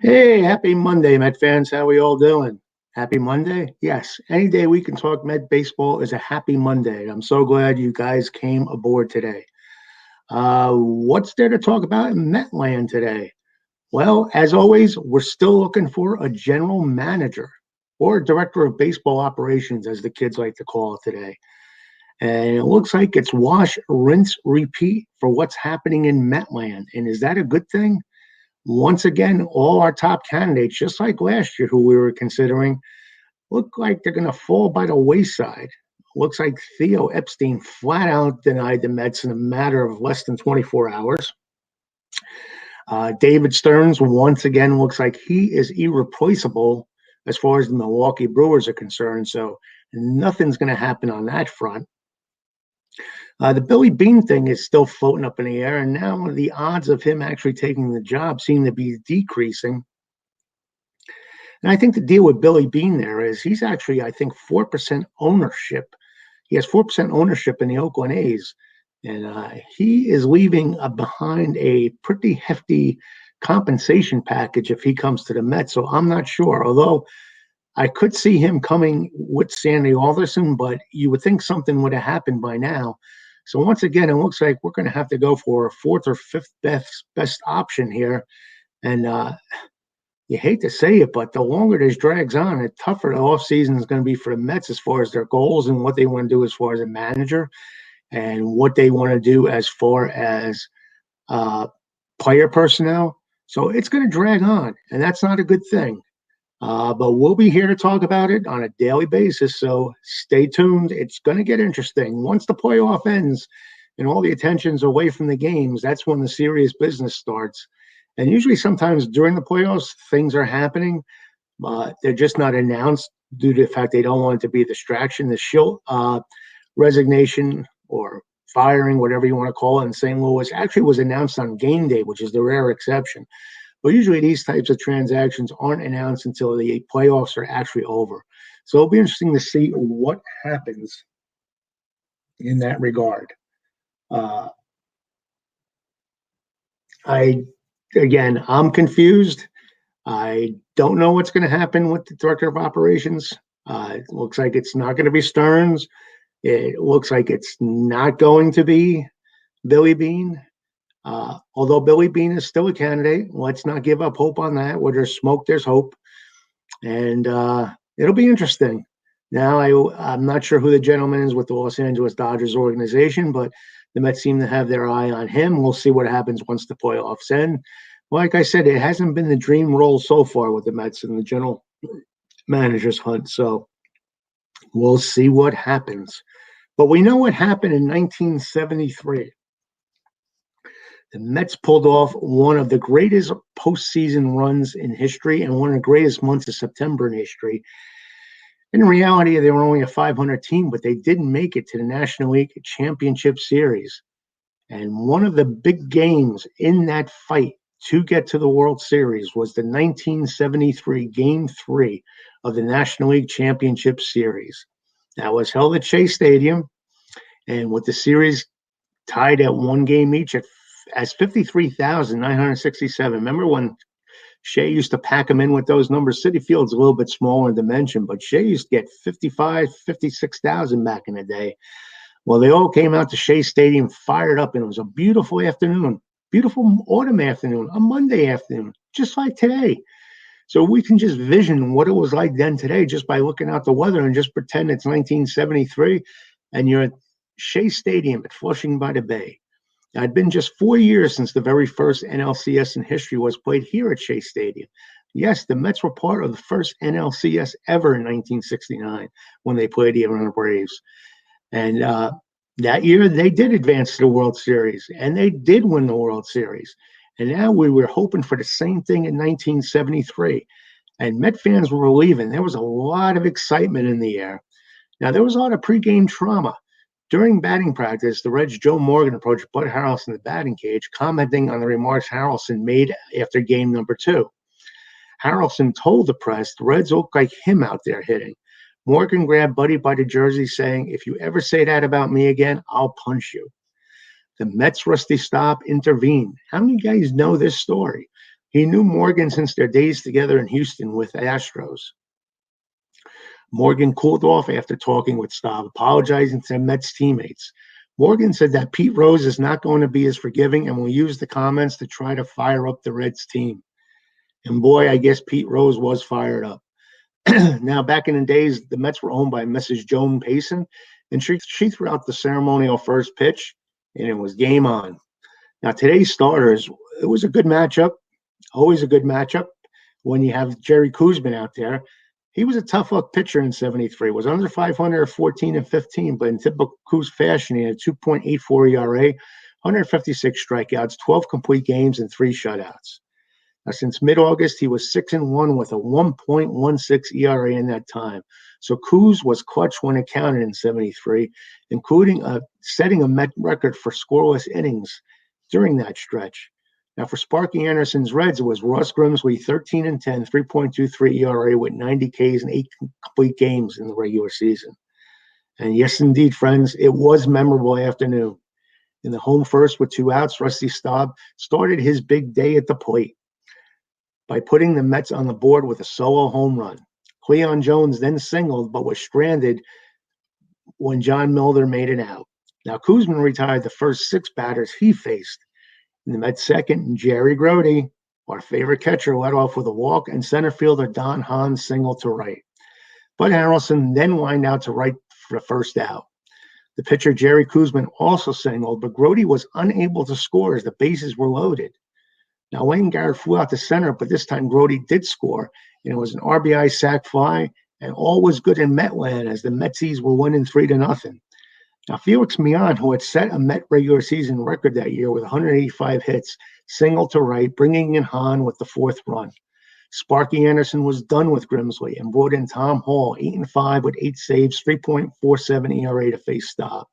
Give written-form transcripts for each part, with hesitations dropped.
Hey, happy Monday, Met fans. How we all doing? Happy Monday? Yes, any day we can talk Met baseball is a happy Monday. I'm so glad you guys came aboard today. What's there to talk about in Metland today? Well, as always, we're still looking for a general manager or director of baseball operations, as the kids like to call it today. And it looks like it's wash, rinse, repeat for what's happening in Metland. And is that a good thing? Once again, all our top candidates, just like last year, who we were considering, look like they're going to fall by the wayside. Looks like Theo Epstein flat out denied the Mets in a matter of less than 24 hours. David Stearns, once again, looks like he is irreplaceable as far as the Milwaukee Brewers are concerned. So nothing's going to happen on that front. The Billy Bean thing is still floating up in the air, and now the odds of him actually taking the job seem to be decreasing. And I think the deal with Billy Bean there is he's actually, I think, 4% ownership. He has 4% ownership in the Oakland A's, and he is leaving behind a pretty hefty compensation package if he comes to the Mets. So I'm not sure, although I could see him coming with Sandy Alderson, but you would think something would have happened by now. So once again, it looks like we're going to have to go for a fourth or fifth best option here. And you hate to say it, but the longer this drags on, the tougher the offseason is going to be for the Mets as far as their goals and what they want to do as far as a manager and what they want to do as far as player personnel. So it's going to drag on, and that's not a good thing. But we'll be here to talk about it on a daily basis, so stay tuned. It's going to get interesting. Once the playoff ends and all the attention's away from the games, that's when the serious business starts. And usually sometimes during the playoffs, things are happening. They're just not announced due to the fact they don't want it to be a distraction. The Schilt resignation or firing, whatever you want to call it, in St. Louis actually was announced on game day, which is the rare exception. But usually these types of transactions aren't announced until the playoffs are actually over. So it'll be interesting to see what happens in that regard. I'm confused. I don't know what's going to happen with the director of operations. It looks like it's not going to be Stearns. It looks like it's not going to be Billy Bean. Although Billy Bean is still a candidate, let's not give up hope on that. Where there's smoke, there's hope. And it'll be interesting. Now, I'm not sure who the gentleman is with the Los Angeles Dodgers organization, but the Mets seem to have their eye on him. We'll see what happens once the playoffs end. Like I said, it hasn't been the dream role so far with the Mets in the general manager's hunt. So we'll see what happens. But we know what happened in 1973. The Mets pulled off one of the greatest postseason runs in history and one of the greatest months of September in history. In reality, they were only a 500 team, but they didn't make it to the National League Championship Series. And one of the big games in that fight to get to the World Series was the 1973 Game 3 of the National League Championship Series. That was held at Shea Stadium, and with the series tied at one game each as 53,967. Remember when Shea used to pack them in with those numbers? Citi Field's a little bit smaller in dimension, but Shea used to get 56,000 back in the day. Well, they all came out to Shea Stadium fired up, and it was a beautiful afternoon, beautiful autumn afternoon, a Monday afternoon, just like today. So we can just vision what it was like then today just by looking out the weather and just pretend it's 1973 and you're at Shea Stadium at Flushing by the Bay. It had been just 4 years since the very first NLCS in history was played here at Shea Stadium. Yes, the Mets were part of the first NLCS ever in 1969 when they played here on the Braves. And that year they did advance to the World Series, and they did win the World Series. And now we were hoping for the same thing in 1973. And Met fans were leaving. There was a lot of excitement in the air. Now, there was a lot of pregame trauma. During batting practice, the Reds' Joe Morgan approached Bud Harrelson in the batting cage, commenting on the remarks Harrelson made after game number 2. Harrelson told the press the Reds look like him out there hitting. Morgan grabbed Buddy by the jersey, saying, "If you ever say that about me again, I'll punch you." The Mets' Rusty Staub intervened. How many guys know this story? He knew Morgan since their days together in Houston with Astros. Morgan cooled off after talking with Staub, apologizing to Mets teammates. Morgan said that Pete Rose is not going to be as forgiving and will use the comments to try to fire up the Reds team. And boy, I guess Pete Rose was fired up. Now, back in the days, the Mets were owned by Mrs. Joan Payson, and she threw out the ceremonial first pitch, and it was game on. Now, today's starters, it was a good matchup, always a good matchup when you have Jerry Koosman out there. He was a tough luck pitcher in 73, was under 500 at 14 and 15, but in typical Koos fashion, he had 2.84 ERA, 156 strikeouts, 12 complete games, and 3 shutouts. Now, since mid-August, he was 6-1 with a 1.16 ERA in that time. So Koos was clutch when it counted in 73, including setting a Met record for scoreless innings during that stretch. Now, for Sparky Anderson's Reds, it was Ross Grimsley, 13-10, 3.23 ERA with 90 Ks and 8 complete games in the regular season. And yes, indeed, friends, it was a memorable afternoon. In the home first with 2 outs, Rusty Staub started his big day at the plate by putting the Mets on the board with a solo home run. Cleon Jones then singled, but was stranded when John Milner made it out. Now, Koosman retired the first 6 batters he faced. In the Mets' second, Jerry Grody, our favorite catcher, led off with a walk, and center fielder Don Hahn singled to right. Bud Harrelson then lined out to right for the first out. The pitcher Jerry Koosman also singled, but Grody was unable to score as the bases were loaded. Now, Wayne Garrett flew out to center, but this time Grody did score, and it was an RBI sac fly, and all was good in Metland as the Metsies were winning 3-0. Now, Felix Millan, who had set a Met regular season record that year with 185 hits, singled to right, bringing in Hahn with the 4th run. Sparky Anderson was done with Grimsley and brought in Tom Hall, 8-5 with 8 saves, 3.47 ERA to face Staub.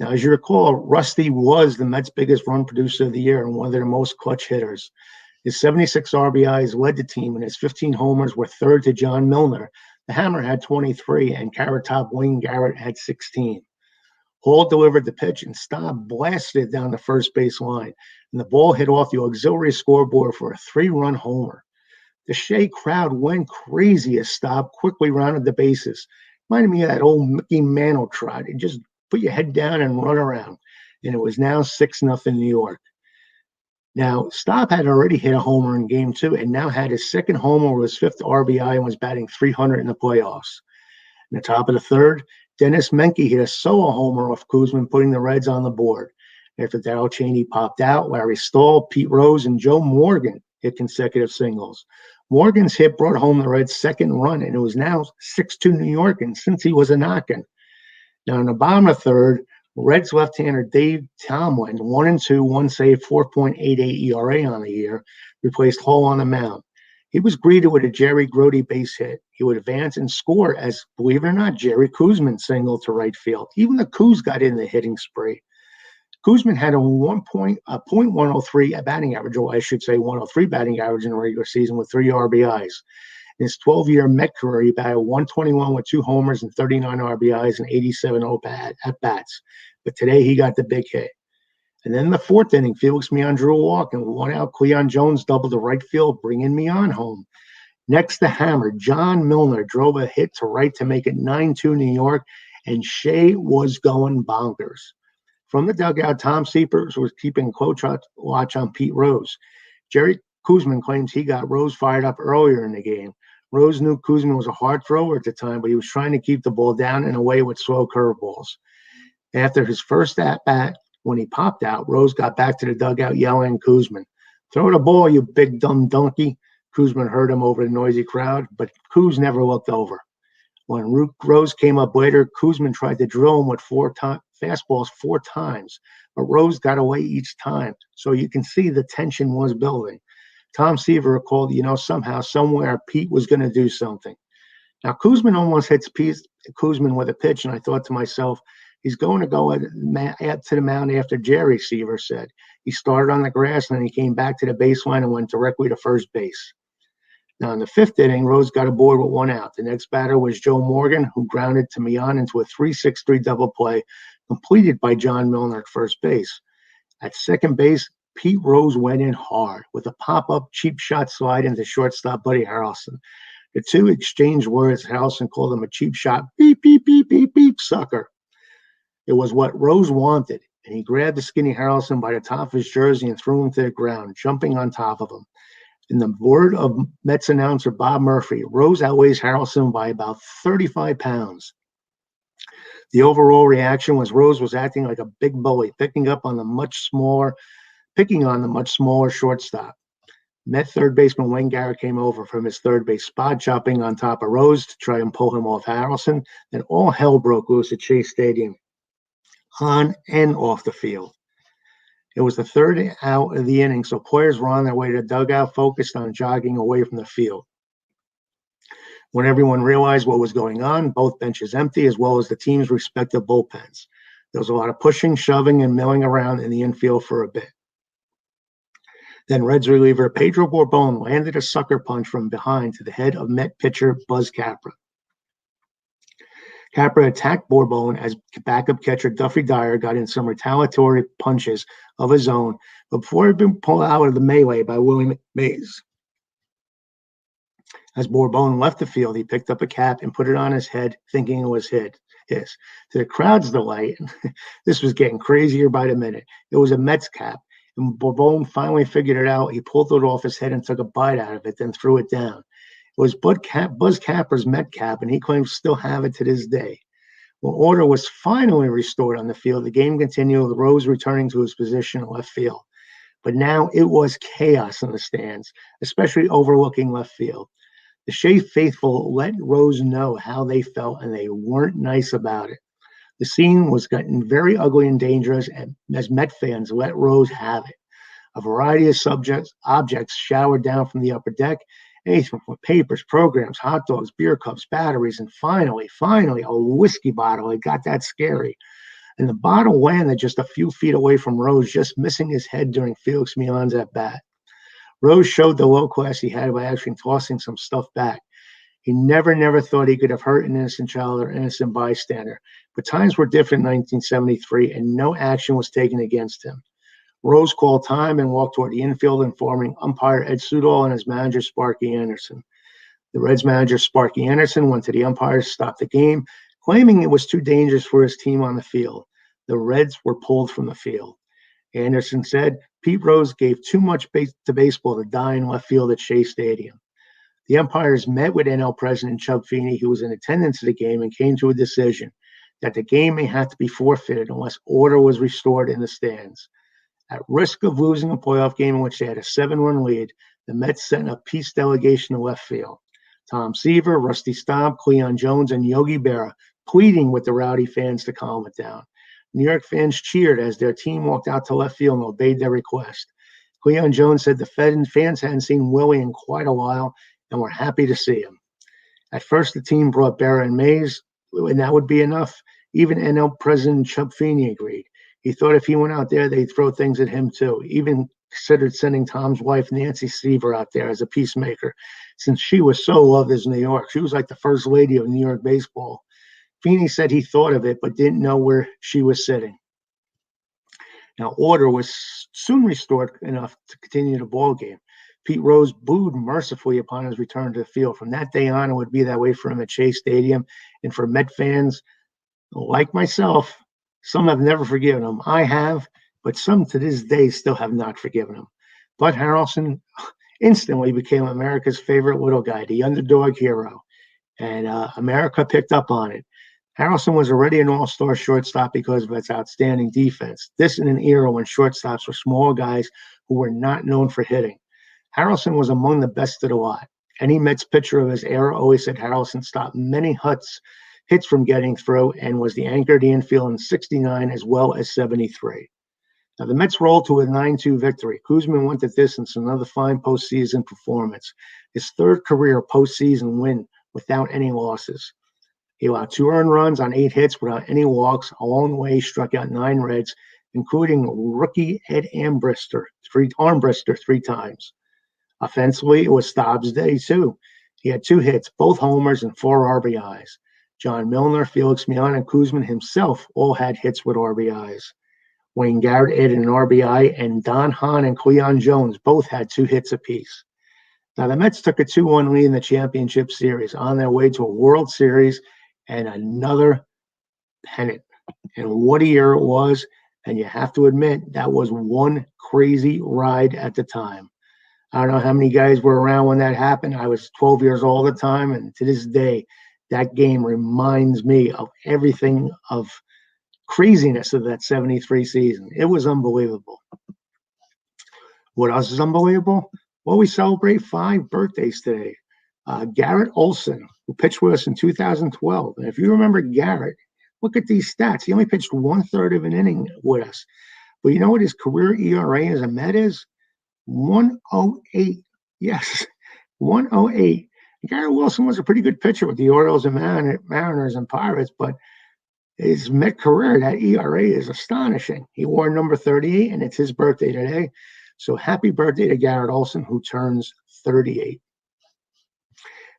Now, as you recall, Rusty was the Mets' biggest run producer of the year and one of their most clutch hitters. His 76 RBIs led the team, and his 15 homers were third to John Milner. The Hammer had 23, and Carrot Top Wayne Garrett had 16. Hall delivered the pitch, and Staub blasted it down the first base line, and the ball hit off the auxiliary scoreboard for a 3-run homer. The Shea crowd went crazy as Staub quickly rounded the bases. Reminded me of that old Mickey Mantle trot. It just put your head down and run around. And it was now 6-0 New York. Now, Staub had already hit a homer in game 2 and now had his 2nd homer with his 5th RBI and was batting .300 in the playoffs. In the top of the 3rd, Dennis Menke hit a solo homer off Koosman, putting the Reds on the board. After Darrell Chaney popped out, Larry Stahl, Pete Rose, and Joe Morgan hit consecutive singles. Morgan's hit brought home the Reds' 2nd run, and it was now 6-2 New York, and since he was a knockin'. Now, in the bottom of the 3rd, Reds left-hander Dave Tomlin, 1-2, 1 save, 4.88 ERA on the year, replaced Hall on the mound. He was greeted with a Jerry Grody base hit. He would advance and score as, believe it or not, Jerry Koosman singled to right field. Even the Koos got in the hitting spree. Koosman had a .103 batting average, or I should say 103 batting average in the regular season with 3 RBIs. In his 12-year Met career, he batted 121 with 2 homers and 39 RBIs and 87 at-bats. But today he got the big hit. And then in the 4th inning, Felix Millan drew a walk, and 1 out, Cleon Jones doubled to right field, bringing Millan home. Next, the Hammer, John Milner, drove a hit to right to make it 9-2 New York, and Shea was going bonkers. From the dugout, Tom Seepers was keeping close watch on Pete Rose. Jerry Koosman claims he got Rose fired up earlier in the game. Rose knew Koosman was a hard thrower at the time, but he was trying to keep the ball down and away with slow curveballs. After his first at-bat, when he popped out, Rose got back to the dugout yelling at Koosman, "Throw the ball, you big dumb donkey." Koosman heard him over the noisy crowd, but Koos never looked over. When Rose came up later, Koosman tried to drill him with fastballs 4 times, but Rose got away each time, so you can see the tension was building. Tom Seaver recalled, somehow, somewhere, Pete was going to do something. Now, Koosman almost hits Koosman with a pitch, and I thought to myself, he's going to go to the mound after Jerry, Seaver said. He started on the grass, and then he came back to the baseline and went directly to first base. Now, in the 5th inning, Rose got aboard with 1 out. The next batter was Joe Morgan, who grounded to Millan into a 3-6-3 double play, completed by John Milner at first base. At second base, Pete Rose went in hard with a pop-up cheap shot slide into shortstop Buddy Harrelson. The two exchanged words. Harrelson called him a cheap shot, beep, beep, beep, beep, beep, sucker. It was what Rose wanted, and he grabbed the skinny Harrelson by the top of his jersey and threw him to the ground, jumping on top of him. In the word of Mets announcer Bob Murphy, Rose outweighs Harrelson by about 35 pounds. The overall reaction was Rose was acting like a big bully, picking on the much smaller shortstop. Met third baseman Wayne Garrett came over from his third base spot, chopping on top of Rose to try and pull him off Harrelson. Then all hell broke loose at Chase Stadium, on and off the field. It was the third out of the inning, so players were on their way to the dugout, focused on jogging away from the field. When everyone realized what was going on, both benches empty, as well as the team's respective bullpens. There was a lot of pushing, shoving, and milling around in the infield for a bit. Then Reds reliever Pedro Borbon landed a sucker punch from behind to the head of Met pitcher Buzz Capra. Capra attacked Borbon as backup catcher Duffy Dyer got in some retaliatory punches of his own, but before he'd been pulled out of the melee by Willie Mays. As Borbon left the field, he picked up a cap and put it on his head, thinking it was his. To the crowd's delight, this was getting crazier by the minute. It was a Mets cap, and Borbon finally figured it out. He pulled it off his head and took a bite out of it, then threw it down. It was Buzz Capra's Met cap, and he claims to still have it to this day. When order was finally restored on the field, the game continued with Rose returning to his position in left field. But now it was chaos in the stands, especially overlooking left field. The Shea faithful let Rose know how they felt, and they weren't nice about it. The scene was getting very ugly and dangerous as Met fans let Rose have it. A variety of objects showered down from the upper deck, anything from papers, programs, hot dogs, beer cups, batteries, and finally, a whiskey bottle. It got that scary. And the bottle landed just a few feet away from Rose, just missing his head during Felix Millan's at bat. Rose showed the low class he had by actually tossing some stuff back. He never thought he could have hurt an innocent child or innocent bystander. But times were different in 1973, and no action was taken against him. Rose called time and walked toward the infield, informing umpire Ed Sudol and his manager Sparky Anderson. The Reds manager Sparky Anderson went to the umpire to stop the game, claiming it was too dangerous for his team on the field. The Reds were pulled from the field. Anderson said Pete Rose gave too much to baseball to die in left field at Shea Stadium. The umpires met with NL President Chub Feeney, who was in attendance at the game, and came to a decision that the game may have to be forfeited unless order was restored in the stands. At risk of losing a playoff game in which they had a 7-run lead, the Mets sent a peace delegation to left field. Tom Seaver, Rusty Stomp, Cleon Jones, and Yogi Berra pleading with the rowdy fans to calm it down. New York fans cheered as their team walked out to left field and obeyed their request. Cleon Jones said the fans hadn't seen Willie in quite a while and were happy to see him. At first, the team brought Berra and Mays, and that would be enough. Even NL President Chub Feeney agreed. He thought if he went out there, they'd throw things at him too. Even considered sending Tom's wife, Nancy Seaver, out there as a peacemaker, since she was so loved as New York. She was like the first lady of New York baseball. Feeney said he thought of it, but didn't know where she was sitting. Now, order was soon restored enough to continue the ball game. Pete Rose booed mercifully upon his return to the field. From that day on, it would be that way for him at Shea Stadium. And for Met fans, like myself, some have never forgiven him. I have, but some to this day still have not forgiven him. But Harrelson instantly became America's favorite little guy, the underdog hero. And America picked up on it. Harrelson was already an all-star shortstop because of its outstanding defense. This in an era when shortstops were small guys who were not known for hitting. Harrelson was among the best of the lot. Any Mets pitcher of his era always said Harrelson stopped many hits from getting through and was the anchor of the infield in 69 as well as 73. Now, the Mets rolled to a 9-2 victory. Koosman went the distance, another fine postseason performance. His third career postseason win without any losses. He allowed 2 earned runs on 8 hits without any walks. Along the way, he struck out 9 Reds, including rookie Ed Armbrister 3 times. Offensively, it was Staub's day, too. He had 2 hits, both homers, and 4 RBIs. John Milner, Felix Millan, and Koosman himself all had hits with RBIs. Wayne Garrett added an RBI, and Don Hahn and Cleon Jones both had 2 hits apiece. Now, the Mets took a 2-1 lead in the championship series on their way to a World Series and another pennant. And what a year it was. And you have to admit, that was one crazy ride at the time. I don't know how many guys were around when that happened. I was 12 years old at the time. And to this day, that game reminds me of everything of craziness of that 73 season. It was unbelievable. What else is unbelievable? Well, we celebrate 5 birthdays today. Garrett Olson, who pitched with us in 2012. And if you remember Garrett, look at these stats. He only pitched 1/3 of an inning with us. But you know what his career ERA as a Met is? 1.08. Yes, 1.08. Garrett Wilson was a pretty good pitcher with the Orioles and Mariners and Pirates, but his Met career, that ERA is astonishing. He wore number 38, and it's his birthday today. So happy birthday to Garrett Olson, who turns 38.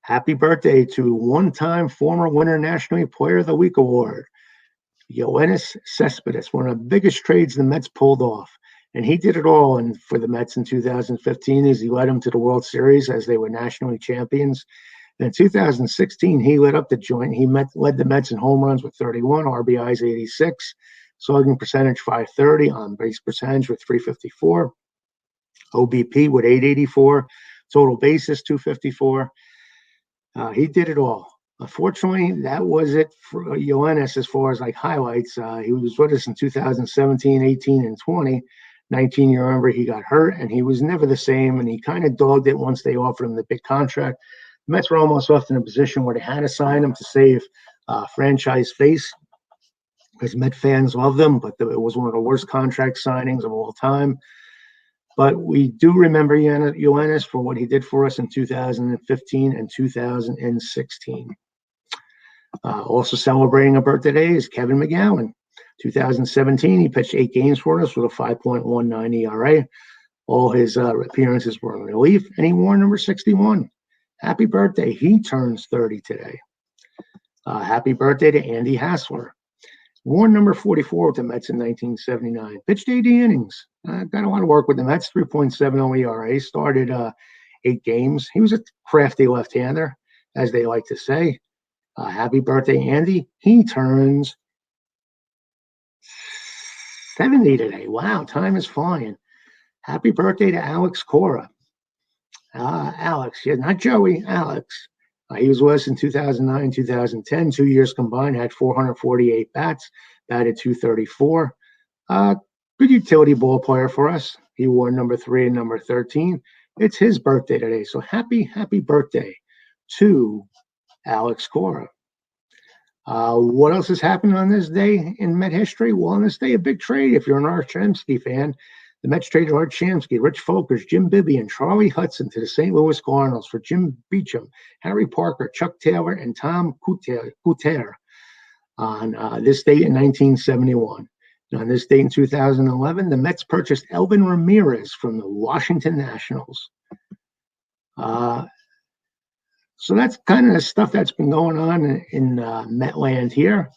Happy birthday to one-time former winner National League Player of the Week award, Yoenis Cespedes, one of the biggest trades the Mets pulled off. And he did it all for the Mets in 2015 as he led them to the World Series as they were National League champions. And in 2016, he lit up the joint. He led the Mets in home runs with 31, RBIs 86, slugging percentage 530, on-base percentage with 354. OBP with 884, total bases 254. He did it all. Unfortunately, that was it for Yoenis as far as like highlights. He was with us in 2017, 18, and 20. 19, you remember, he got hurt, and he was never the same, and he kind of dogged it once they offered him the big contract. The Mets were almost left in a position where they had to sign him to save franchise face, because Met fans love them, but it was one of the worst contract signings of all time. But we do remember Yoenis for what he did for us in 2015 and 2016. Also celebrating a birthday today is Kevin McGowan. 2017, he pitched 8 games for us with a 5.19 ERA. All his appearances were in relief, and he wore number 61. Happy birthday. He turns 30 today. Happy birthday to Andy Hassler. Wore number 44 with the Mets in 1979. Pitched 80 innings. Got a lot of work with the Mets, 3.70 ERA. Started 8 games. He was a crafty left-hander, as they like to say. Happy birthday, Andy. He turns 70 today. Wow, time is flying. Happy birthday to Alex Cora. Alex, yeah, not Joey, Alex. He was with us in 2009, 2010, 2 years combined, had 448 bats, batted 234. Good utility ball player for us. He wore number 3 and number 13. It's his birthday today, so happy birthday to Alex Cora. What else has happened on this day in Met history? Well, on this day, a big trade. If you're an Art Shamsky fan, the Mets traded Art Shamsky, Rich Folkers, Jim Bibby, and Charlie Hudson to the St. Louis Cardinals for Jim Beecham, Harry Parker, Chuck Taylor, and Tom Couture on this date in 1971. And on this date in 2011, the Mets purchased Elvin Ramirez from the Washington Nationals. So that's kind of the stuff that's been going on in Metland here.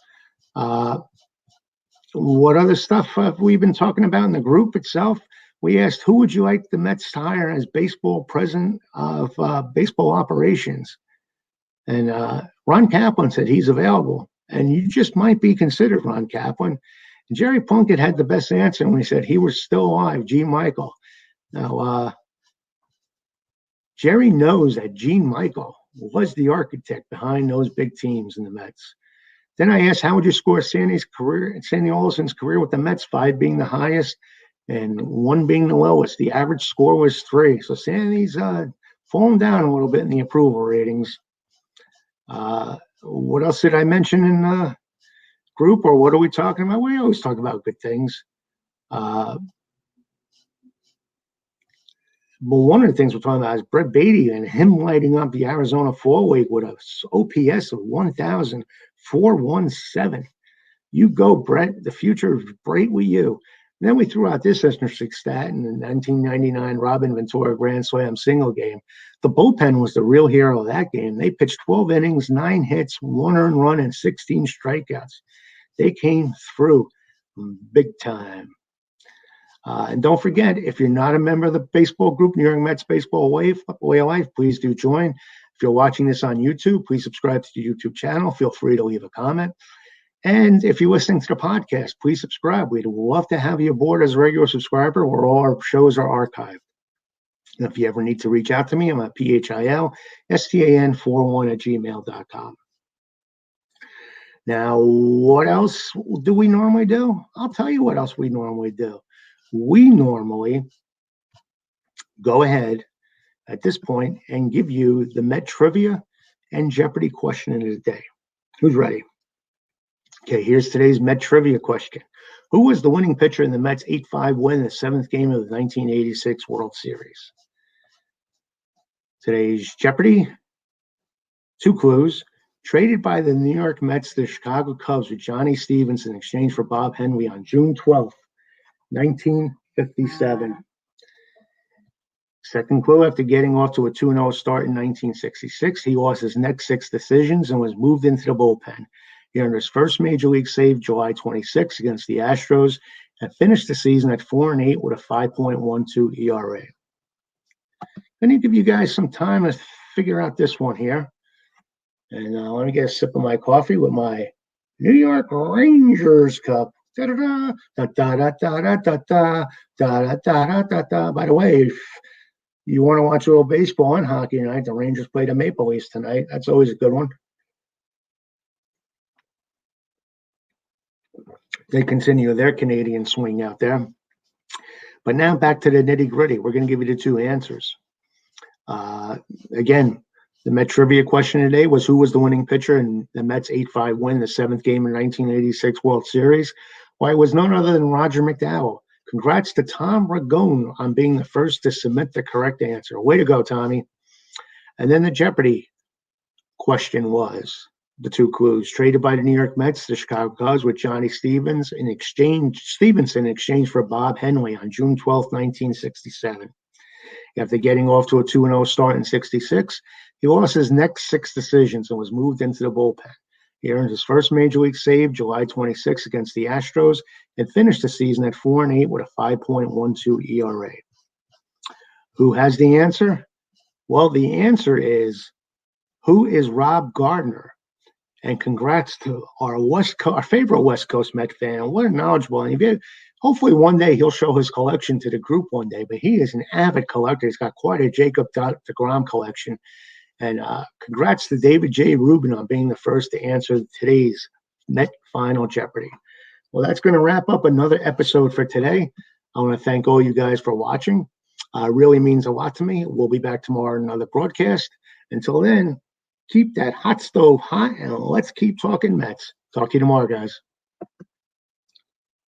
What other stuff have we been talking about in the group itself? We asked, who would you like the Mets to hire as baseball president of baseball operations? And Ron Kaplan said he's available. And you just might be considered Ron Kaplan. And Jerry Plunkett had the best answer when he said he was still alive, Gene Michael. Now, Jerry knows that Gene Michael was the architect behind those big teams in the Mets. Then I asked, how would you score Sandy Alderson's career with the Mets, 5 being the highest and 1 being the lowest? The average score was 3. So Sandy's fallen down a little bit in the approval ratings. What else did I mention in the group, or what are we talking about? We always talk about good things. Well, one of the things we're talking about is Brett Beatty and him lighting up the Arizona Fall League with a OPS of 1,417. You go, Brett. The future is bright with you. And then we threw out this interesting stat in the 1999 Robin Ventura Grand Slam single game. The bullpen was the real hero of that game. They pitched 12 innings, 9 hits, 1 earned run, and 16 strikeouts. They came through big time. And don't forget, if you're not a member of the baseball group, New York Mets Baseball Way of Life, please do join. If you're watching this on YouTube, please subscribe to the YouTube channel. Feel free to leave a comment. And if you're listening to the podcast, please subscribe. We'd love to have you aboard as a regular subscriber where all our shows are archived. And if you ever need to reach out to me, I'm at PHILSTAN41@gmail.com. Now, what else do we normally do? I'll tell you what else we normally do. We normally go ahead at this point and give you the Met trivia and Jeopardy question of the day. Who's ready? Okay, here's today's Met trivia question. Who was the winning pitcher in the Mets 8-5 win in the 7th game of the 1986 World Series? Today's Jeopardy, 2 clues. Traded by the New York Mets to the Chicago Cubs with Johnny Stevens in exchange for Bob Henry on June 12th, 1957. Second clue, after getting off to a 2-0 start in 1966, he lost his next 6 decisions and was moved into the bullpen. He earned his first major league save July 26 against the Astros and finished the season at 4-8 with a 5.12 ERA. I'm going to give you guys some time to figure out this one here. And let me get a sip of my coffee with my New York Rangers cup. By the way, if you want to watch a little baseball and hockey tonight, the Rangers play the Maple Leafs tonight. That's always a good one. They continue their Canadian swing out there. But now back to the nitty-gritty. We're going to give you the 2 answers. Again, the Met trivia question today was who was the winning pitcher in the Mets 8-5 win, the 7th game in 1986 World Series? Why, it was none other than Roger McDowell. Congrats to Tom Ragone on being the first to submit the correct answer. Way to go, Tommy. And then the Jeopardy question was the 2 clues. Traded by the New York Mets to the Chicago Cubs with Johnny Stevenson in exchange for Bob Henley on June 12, 1967. After getting off to a 2-0 start in 66, he lost his next 6 decisions and was moved into the bullpen. He earned his first major league save July 26 against the Astros and finished the season at 4-8 with a 5.12 ERA. Who has the answer? Well, the answer is, who is Rob Gardner? And congrats to our favorite West Coast Met fan. What a knowledgeable. And hopefully one day he'll show his collection to the group one day. But he is an avid collector. He's got quite a Jacob deGrom collection. And congrats to David J. Rubin on being the first to answer today's Met Final Jeopardy. Well, that's going to wrap up another episode for today. I want to thank all you guys for watching. It really means a lot to me. We'll be back tomorrow in another broadcast. Until then, keep that hot stove hot, and let's keep talking Mets. Talk to you tomorrow, guys.